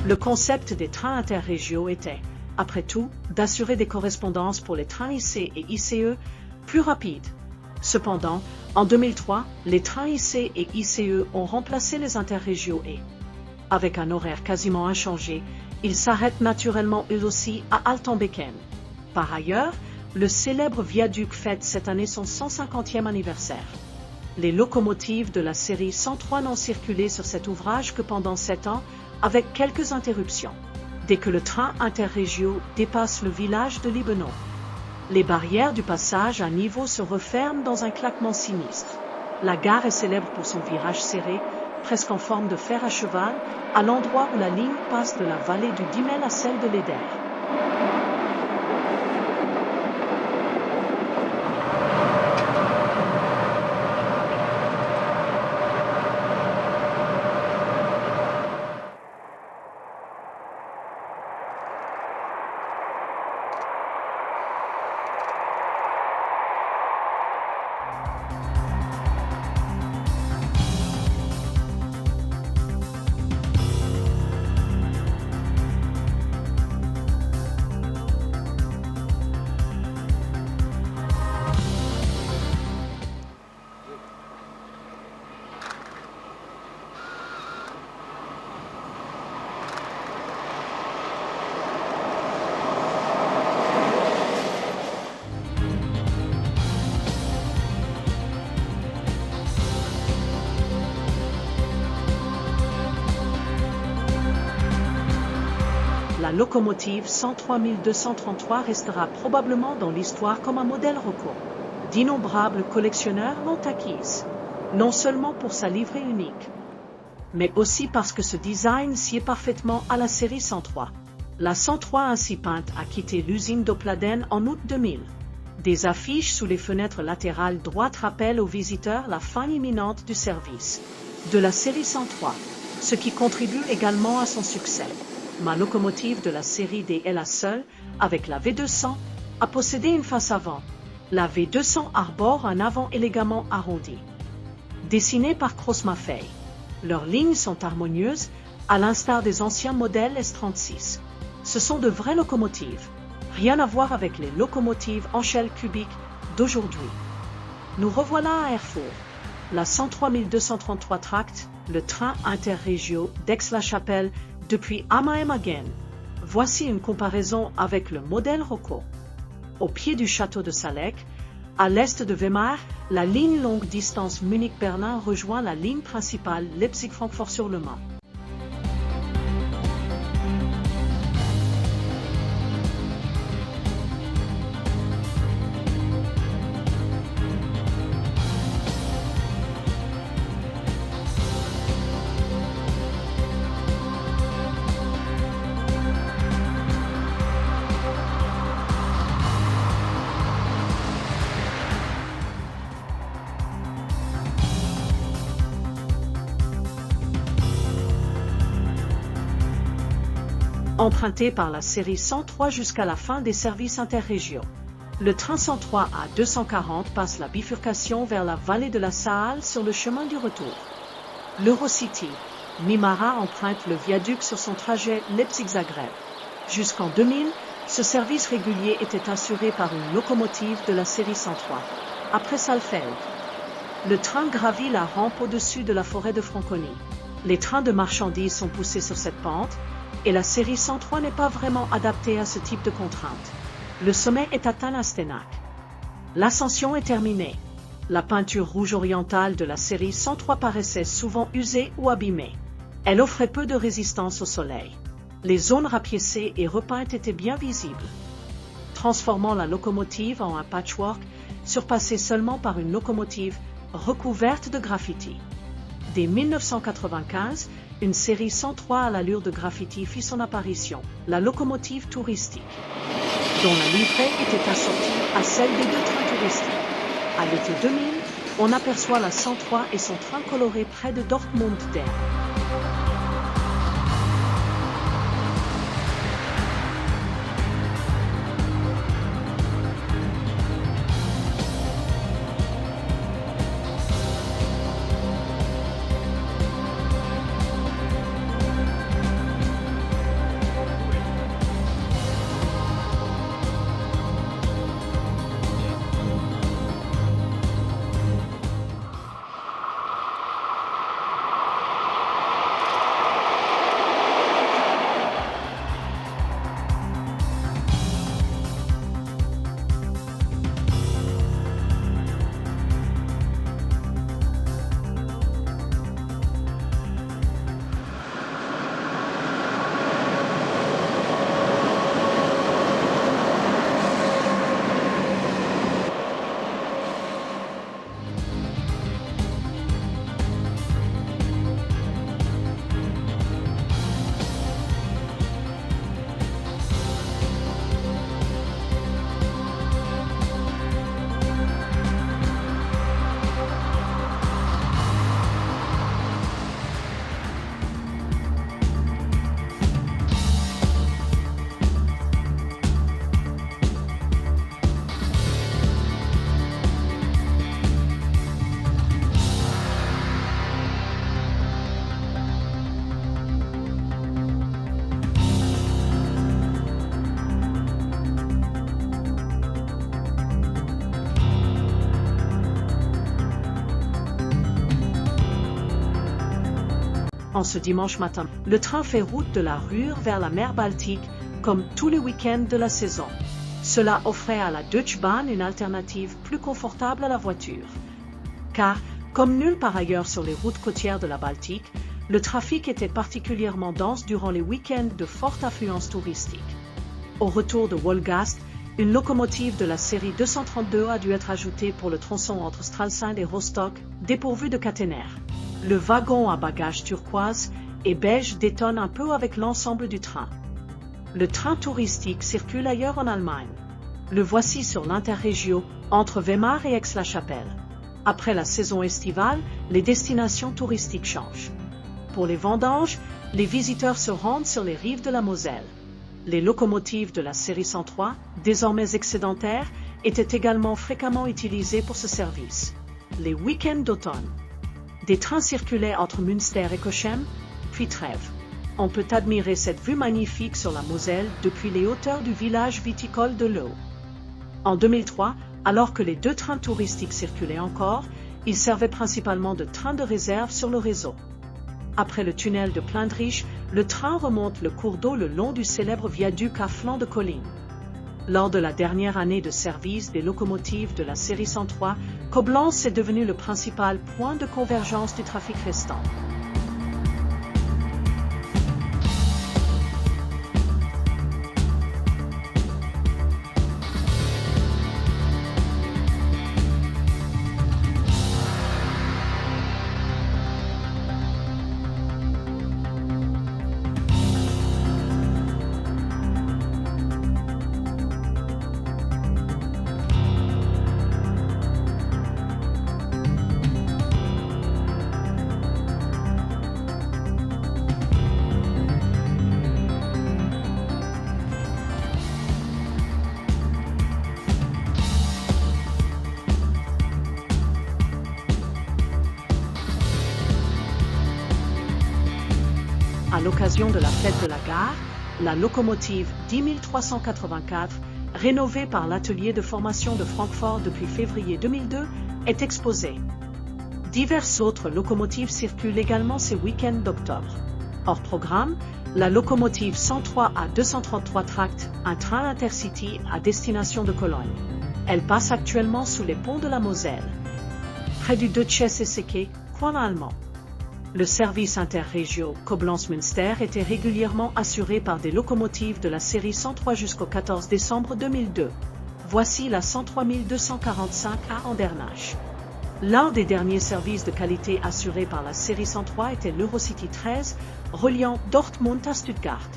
Le concept des trains interrégiaux était, après tout, d'assurer des correspondances pour les trains IC et ICE plus rapides. Cependant, en 2003, les trains IC et ICE ont remplacé les interrégiaux et, avec un horaire quasiment inchangé, ils s'arrêtent naturellement eux aussi à Altenbeken. Par ailleurs, le célèbre viaduc fête cette année son 150e anniversaire. Les locomotives de la série 103 n'ont circulé sur cet ouvrage que pendant 7 ans, avec quelques interruptions. Dès que le train interrégio dépasse le village de Libeno, les barrières du passage à niveau se referment dans un claquement sinistre. La gare est célèbre pour son virage serré, presque en forme de fer à cheval, à l'endroit où la ligne passe de la vallée du Diemel à celle de l'Eder. la locomotive 103 233 restera probablement dans l'histoire comme un modèle record. D'innombrables collectionneurs l'ont acquise, non seulement pour sa livrée unique, mais aussi parce que ce design sied parfaitement à la série 103. La 103 ainsi peinte a quitté l'usine d'Opladen en août 2000. Des affiches sous les fenêtres latérales droites rappellent aux visiteurs la fin imminente du service de la série 103, ce qui contribue également à son succès. Ma locomotive de la série D est la seule, avec la V200, à posséder une face avant. La V200 arbore un avant élégamment arrondi. Dessinée par Cross Maffei, leurs lignes sont harmonieuses, à l'instar des anciens modèles S36. Ce sont de vraies locomotives. Rien à voir avec les locomotives en chaîne cubique d'aujourd'hui. Nous revoilà à Erfurt. La 103 233 tracts, le train interrégio d'Aix-la-Chapelle depuis Amheim-Hagen. Voici une comparaison avec le modèle Rocco. Au pied du château de Salek, à l'est de Weimar, la ligne longue distance Munich-Berlin rejoint la ligne principale Leipzig-Francfort-sur-le-Main. Emprunté par la série 103 jusqu'à la fin des services interrégiaux. Le train 103 à 240 passe la bifurcation vers la vallée de la Saale sur le chemin du retour. L'Eurocity, Mimara emprunte le viaduc sur son trajet Leipzig-Zagreb. Jusqu'en 2000, ce service régulier était assuré par une locomotive de la série 103. Après Saalfeld, le train gravit la rampe au-dessus de la forêt de Franconie. Les trains de marchandises sont poussés sur cette pente, et la série 103 n'est pas vraiment adaptée à ce type de contrainte. Le sommet est atteint à Steinach. L'ascension est terminée. La peinture rouge orientale de la série 103 paraissait souvent usée ou abîmée. Elle offrait peu de résistance au soleil. Les zones rapiécées et repeintes étaient bien visibles, transformant la locomotive en un patchwork, surpassé seulement par une locomotive recouverte de graffiti. Dès 1995, une série 103 à l'allure de graffiti fit son apparition, la locomotive touristique, dont la livrée était assortie à celle des deux trains touristiques. À l'été 2000, on aperçoit la 103 et son train coloré près de Dortmund-Dern. En ce dimanche matin, le train fait route de la Ruhr vers la mer Baltique, comme tous les week-ends de la saison. Cela offrait à la Deutsche Bahn une alternative plus confortable à la voiture. Car, comme nulle part ailleurs sur les routes côtières de la Baltique, Le trafic était particulièrement dense durant les week-ends de forte affluence touristique. Au retour de Wolgast, une locomotive de la série 232 a dû être ajoutée pour le tronçon entre Stralsund et Rostock, dépourvu de caténaire. Le wagon à bagages turquoise et beige détonne un peu avec l'ensemble du train. Le train touristique circule ailleurs en Allemagne. Le voici sur l'Interregio, entre Weimar et Aix-la-Chapelle. Après la saison estivale, les destinations touristiques changent. Pour les vendanges, les visiteurs se rendent sur les rives de la Moselle. Les locomotives de la série 103, désormais excédentaires, étaient également fréquemment utilisées pour ce service. Les week-ends d'automne. Des trains circulaient entre Münster et Cochem, puis Trèves. On peut admirer cette vue magnifique sur la Moselle depuis les hauteurs du village viticole de Leu. En 2003, alors que les deux trains touristiques circulaient encore, ils servaient principalement de trains de réserve sur le réseau. Après le tunnel de Pleindrich, le train remonte le cours d'eau le long du célèbre viaduc à flanc de colline. Lors de la dernière année de service des locomotives de la série 103, Koblenz est devenu le principal point de convergence du trafic restant. À l'occasion de la fête de la gare, la locomotive 10384, rénovée par l'atelier de formation de Francfort depuis février 2002, est exposée. Diverses autres locomotives circulent également ces week-ends d'octobre. Hors programme, la locomotive 103 à 233 tracts, un train intercity à destination de Cologne. Elle passe actuellement sous les ponts de la Moselle. Près du Deutsches coin allemand. Le service interrégio Koblenz-Münster était régulièrement assuré par des locomotives de la série 103 jusqu'au 14 décembre 2002. Voici la 103 245 à Andernach. L'un des derniers services de qualité assurés par la série 103 était l'Eurocity 13, reliant Dortmund à Stuttgart.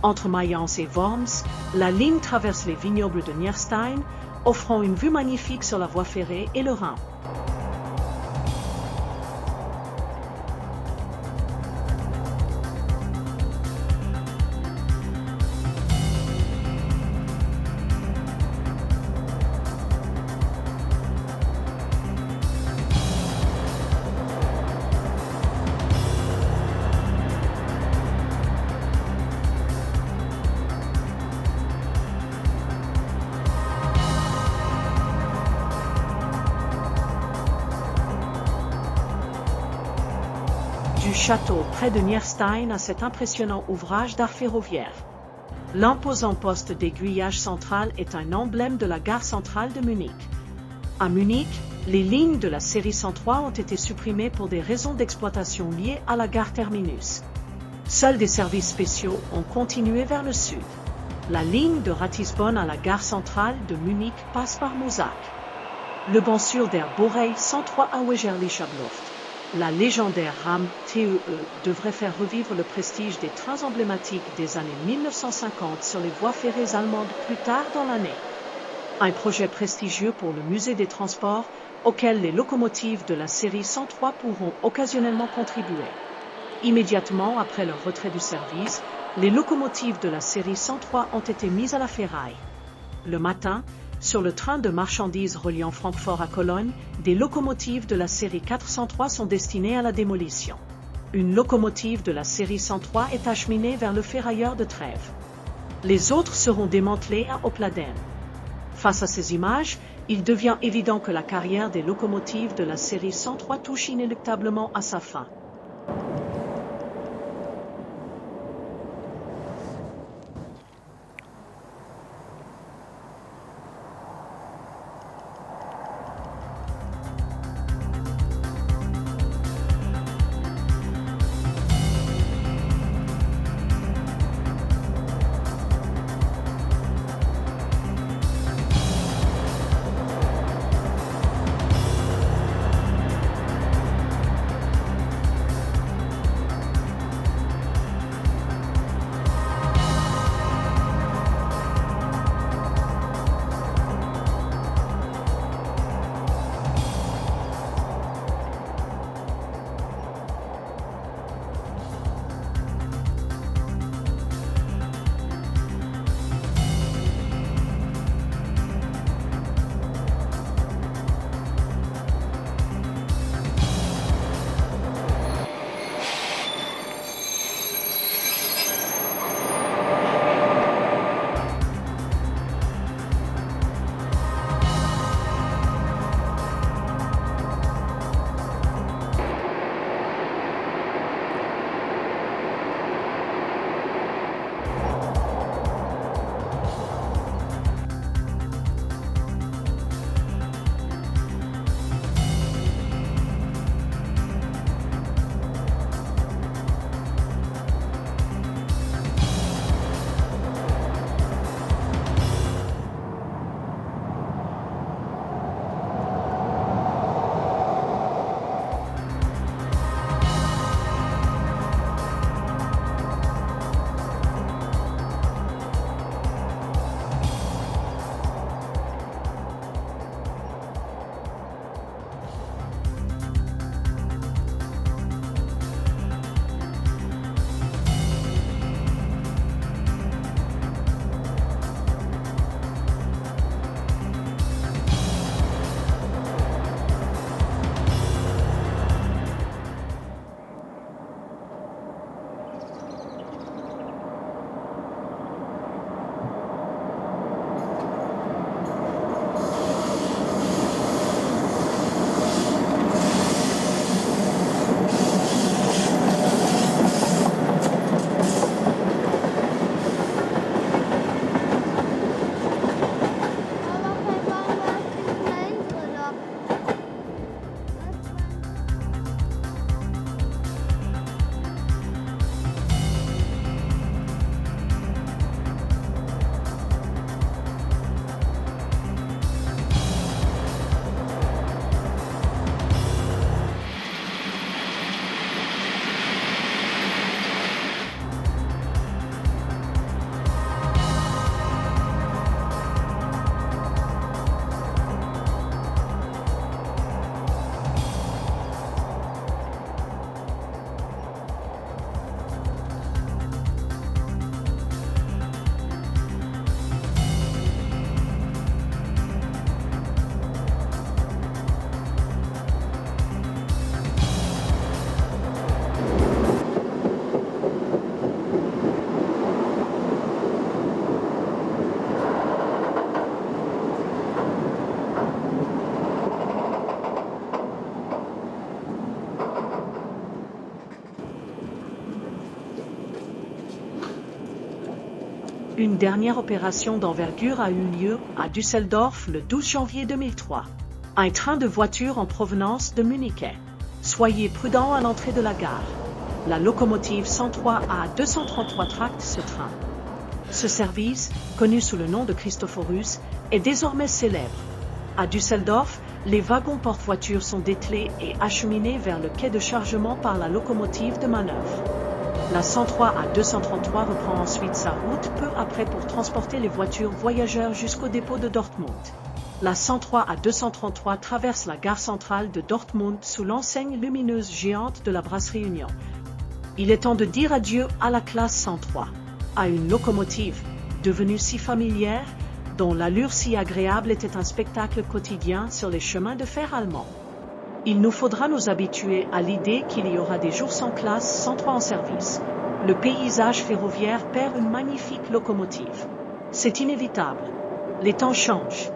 Entre Mayence et Worms, la ligne traverse les vignobles de Nierstein, offrant une vue magnifique sur la voie ferrée et le Rhin. Du château près de Nierstein à cet impressionnant ouvrage d'art ferroviaire. L'imposant poste d'aiguillage central est un emblème de la gare centrale de Munich. À Munich, les lignes de la série 103 ont été supprimées pour des raisons d'exploitation liées à la gare terminus. Seuls des services spéciaux ont continué vers le sud. La ligne de Ratisbonne à la gare centrale de Munich passe par Mozac. Le Bahnsuhr der Borei 103 à Wegerlicher Luft. La légendaire rame TEE devrait faire revivre le prestige des trains emblématiques des années 1950 sur les voies ferrées allemandes plus tard dans l'année. Un projet prestigieux pour le musée des transports, auquel les locomotives de la série 103 pourront occasionnellement contribuer. Immédiatement après leur retrait du service, les locomotives de la série 103 ont été mises à la ferraille. Le matin, sur le train de marchandises reliant Francfort à Cologne, des locomotives de la série 403 sont destinées à la démolition. Une locomotive de la série 103 est acheminée vers le ferrailleur de Trèves. Les autres seront démantelées à Opladen. Face à ces images, il devient évident que la carrière des locomotives de la série 103 touche inéluctablement à sa fin. Une dernière opération d'envergure a eu lieu à Düsseldorf le 12 janvier 2003. Un train de voitures en provenance de Munich. Soyez prudents à l'entrée de la gare. La locomotive 103 a 233 tracts ce train. Ce service, connu sous le nom de Christophorus, est désormais célèbre. À Düsseldorf, les wagons porte-voitures sont dételés et acheminés vers le quai de chargement par la locomotive de manœuvre. La 103 à 233 reprend ensuite sa route peu après pour transporter les voitures voyageurs jusqu'au dépôt de Dortmund. La 103 à 233 traverse la gare centrale de Dortmund sous l'enseigne lumineuse géante de la brasserie Union. Il est temps de dire adieu à la classe 103, à une locomotive devenue si familière, dont l'allure si agréable était un spectacle quotidien sur les chemins de fer allemands. Il nous faudra nous habituer à l'idée qu'il y aura des jours sans classe 103 en service. Le paysage ferroviaire perd une magnifique locomotive. C'est inévitable. Les temps changent.